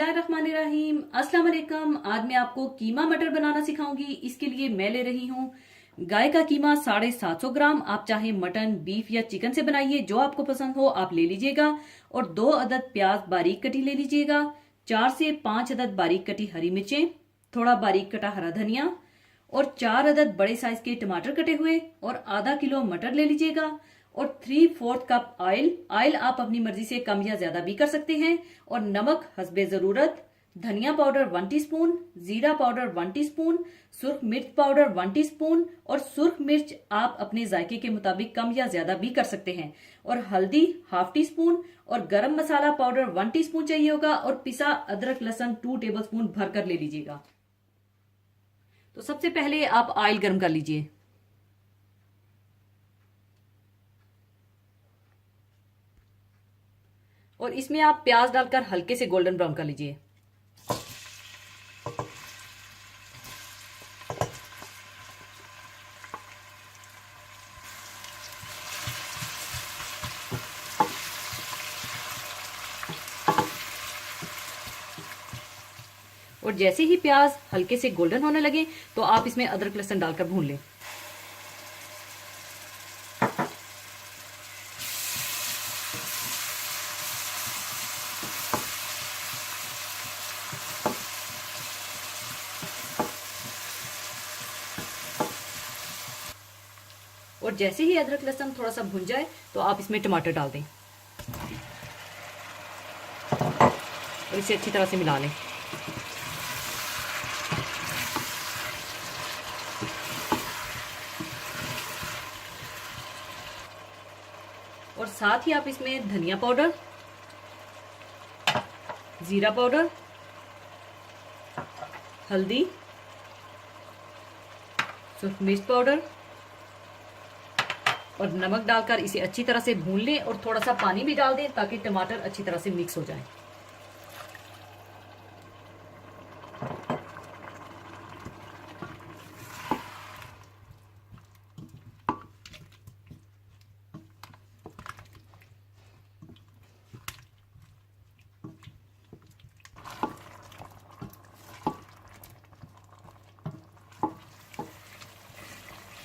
बिस्मिल्लाहिर्रहमानिर्रहीम। अस्सलाम वालेकुम। आज मैं आपको कीमा मटर बनाना सिखाऊंगी। इसके लिए मैं ले रही हूँ गाय का कीमा 750 ग्राम। आप चाहे मटन, बीफ या चिकन से बनाइए, जो आपको पसंद हो आप ले लीजिएगा। और 2 अदद प्याज बारीक कटी ले लीजिएगा। 4 से 5 अदद बारीक कटी हरी मिर्चें, थोड़ा बारीक कटा हरा धनिया और 4 अदद बड़े साइज के टमाटर कटे हुए और आधा किलो मटर ले लीजिएगा। और 3/4 कप ऑयल। ऑयल आप अपनी मर्जी से कम या ज्यादा भी कर सकते हैं। और नमक हस्बे जरूरत। धनिया पाउडर 1 टीस्पून, जीरा पाउडर 1 टीस्पून, सुर्ख मिर्च पाउडर 1 टीस्पून और सुर्ख मिर्च आप अपने जायके के मुताबिक कम या ज्यादा भी कर सकते हैं। और हल्दी हाफ टी स्पून और गरम मसाला पाउडर 1 टीस्पून चाहिए होगा। और पिसा अदरक लहसुन 2 टेबलस्पून भरकर ले लीजिएगा। तो सबसे पहले आप ऑयल गर्म कर लीजिए। और इसमें आप प्याज डालकर हल्के से गोल्डन ब्राउन कर लीजिए। और जैसे ही प्याज हल्के से गोल्डन होने लगे तो आप इसमें अदरक लहसुन डालकर भून लें। और जैसे ही अदरक लहसुन थोड़ा सा भुन जाए तो आप इसमें टमाटर डाल दें और इसे अच्छी तरह से मिला लें। और साथ ही आप इसमें धनिया पाउडर, जीरा पाउडर, हल्दी, सुर्ख मिर्च पाउडर और नमक डालकर इसे अच्छी तरह से भून लें। और थोड़ा सा पानी भी डाल दें ताकि टमाटर अच्छी तरह से मिक्स हो जाए।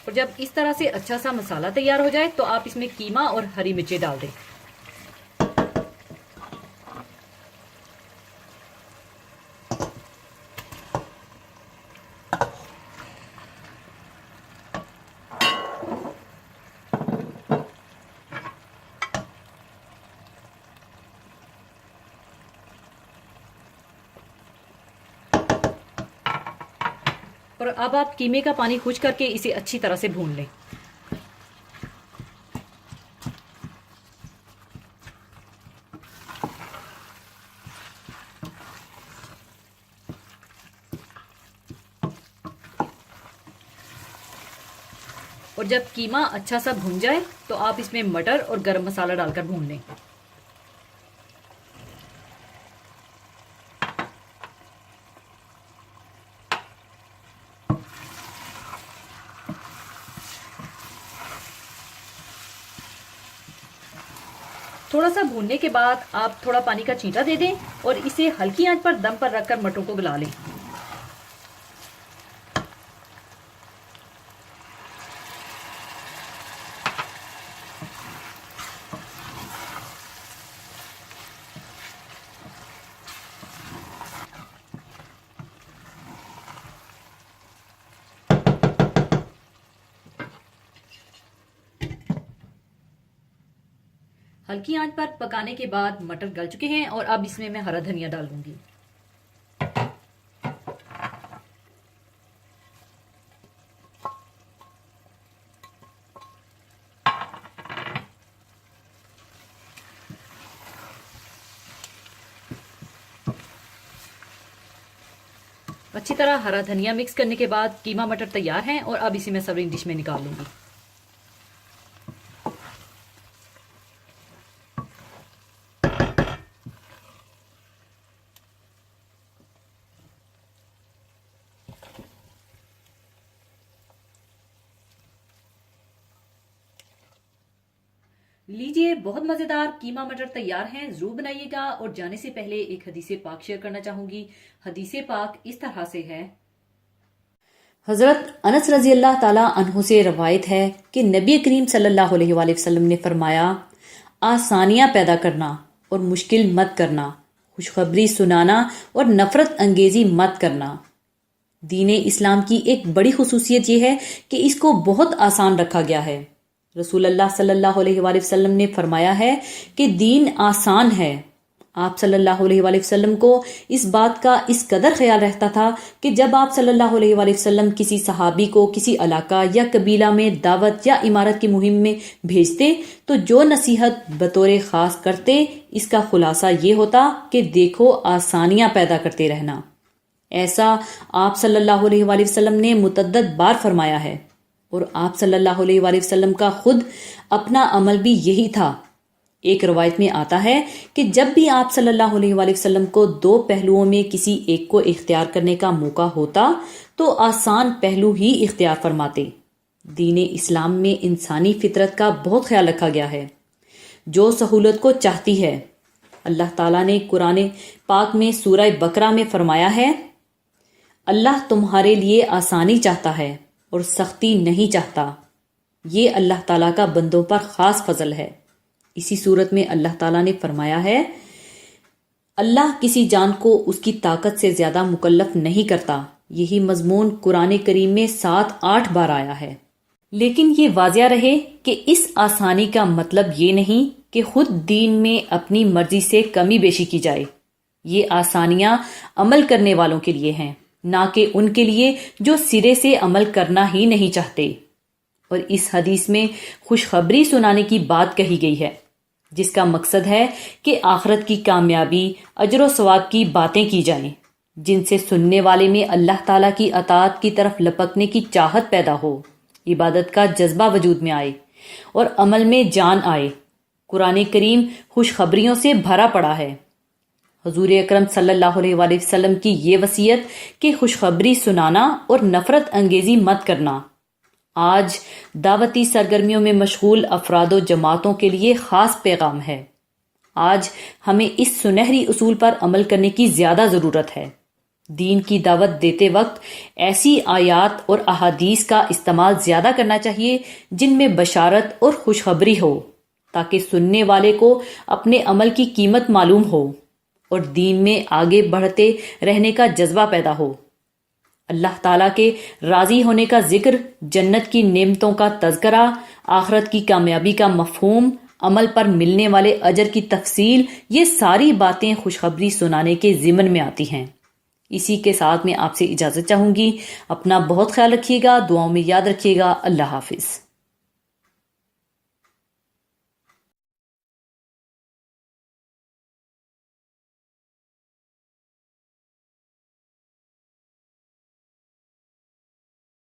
और जब इस तरह से अच्छा सा मसाला तैयार हो जाए तो आप इसमें कीमा और हरी मिर्चें डाल दें। और अब आप कीमे का पानी खुश करके इसे अच्छी तरह से भून लें। और जब कीमा अच्छा सा भून जाए तो आप इसमें मटर और गरम मसाला डालकर भून लें। थोड़ा सा भूनने के बाद आप थोड़ा पानी का छींटा दे दें और इसे हल्की आंच पर दम पर रखकर मटरों को गला लें। हल्की आंच पर पकाने के बाद मटर गल चुके हैं और अब इसमें मैं हरा धनिया डाल दूंगी। अच्छी तरह हरा धनिया मिक्स करने के बाद कीमा मटर तैयार हैं और अब इसे मैं सर्विंग डिश में निकाल लूंगी। लीजिए, बहुत मजेदार कीमा मटर तैयार हैं, जरूर बनाइएगा। और जाने से पहले एक हदीसे पाक शेयर करना चाहूंगी। हदीसे पाक इस तरह से है। हजरत अनस रजी अल्लाह ताला अन्हु से रवायत है कि नबी करीम सल्लल्लाहु अलैहि वसल्लम ने फरमाया, आसानियां पैदा करना और मुश्किल मत करना, खुशखबरी सुनाना और नफरत अंगेजी मत करना। दीन इस्लाम की एक बड़ी खुसूसियत यह है कि इसको बहुत आसान रखा गया है। रसूलुल्लाह सल्लल्लाहु अलैहि वसल्लम ने फरमाया है कि दीन आसान है। आप सल्लल्लाहु अलैहि वसल्लम को इस बात का इस कदर ख्याल रहता था कि जब आप सल्लल्लाहु अलैहि वसल्लम किसी सहाबी को किसी इलाका या कबीला में दावत या इमारत की मुहिम में भेजते तो जो नसीहत बतौर खास करते, इसका खुलासा ये होता कि देखो, आसानियां पैदा करते रहना। ऐसा आप सल्लल्लाहु अलैहि वसल्लम ने मुतअद्दिद बार फरमाया है और आप सल्लल्लाहु अलैहि वसल्लम का खुद अपना अमल भी यही था। एक रवायत में आता है कि जब भी आप सल्लल्लाहु अलैहि वसल्लम को दो पहलुओं में किसी एक को इख्तियार करने का मौका होता तो आसान पहलू ही इख्तियार फरमाते। दीन इस्लाम में इंसानी फितरत का बहुत ख्याल रखा गया है, जो सहूलत को चाहती है। अल्लाह ताला ने कुरान पाक में सूरह बकरा में फरमाया है, अल्लाह तुम्हारे लिए आसानी चाहता है और सख्ती नहीं चाहता। ये अल्लाह ताला का बंदों पर खास फजल है। इसी सूरत में अल्लाह ताला ने फरमाया है, अल्लाह किसी जान को उसकी ताकत से ज्यादा मुकल्लफ नहीं करता। यही मजमून कुरान करीम में 7-8 बार आया है। लेकिन ये वाजिया रहे कि इस आसानी का मतलब ये नहीं कि खुद दीन में अपनी मर्जी से कमी बेशी की जाए। ये आसानियां अमल करने वालों के लिए हैं, ना कि उनके लिए जो सिरे से अमल करना ही नहीं चाहते। और इस हदीस में खुशखबरी सुनाने की बात कही गई है, जिसका मकसद है कि आखिरत की कामयाबी, अजर सवाब की बातें की जाएं, जिनसे सुनने वाले में अल्लाह ताला की अताअत की तरफ लपकने की चाहत पैदा हो, इबादत का जज्बा वजूद में आए और अमल में जान आए। कुरान करीम खुशखबरियों से भरा पड़ा है। हुजूर अकरम सल्लल्लाहु अलैहि वसल्लम की ये वसीयत कि खुशखबरी सुनाना और नफरत अंगेजी मत करना आज दावती सरगर्मियों में मशगूल अफरादो जमातों के लिए खास पैगाम है। आज हमें इस सुनहरी उसूल पर अमल करने की ज्यादा जरूरत है। दीन की दावत देते वक्त ऐसी आयात और अहादीस का इस्तेमाल ज्यादा करना चाहिए जिनमें बशारत और खुशखबरी हो, ताकि सुनने वाले को अपने अमल की कीमत मालूम हो और दीन में आगे बढ़ते रहने का जज्बा पैदा हो। अल्लाह ताला के राजी होने का जिक्र, जन्नत की नेमतों का तज़किरा, आखिरत की कामयाबी का मफहूम, अमल पर मिलने वाले अजर की तफसील, ये सारी बातें खुशखबरी सुनाने के ज़िम्न में आती हैं। इसी के साथ मैं आपसे इजाज़त चाहूँगी। अपना बहुत ख्याल रखिएगा, दुआओं में याद रखिएगा। अल्लाह हाफिज़।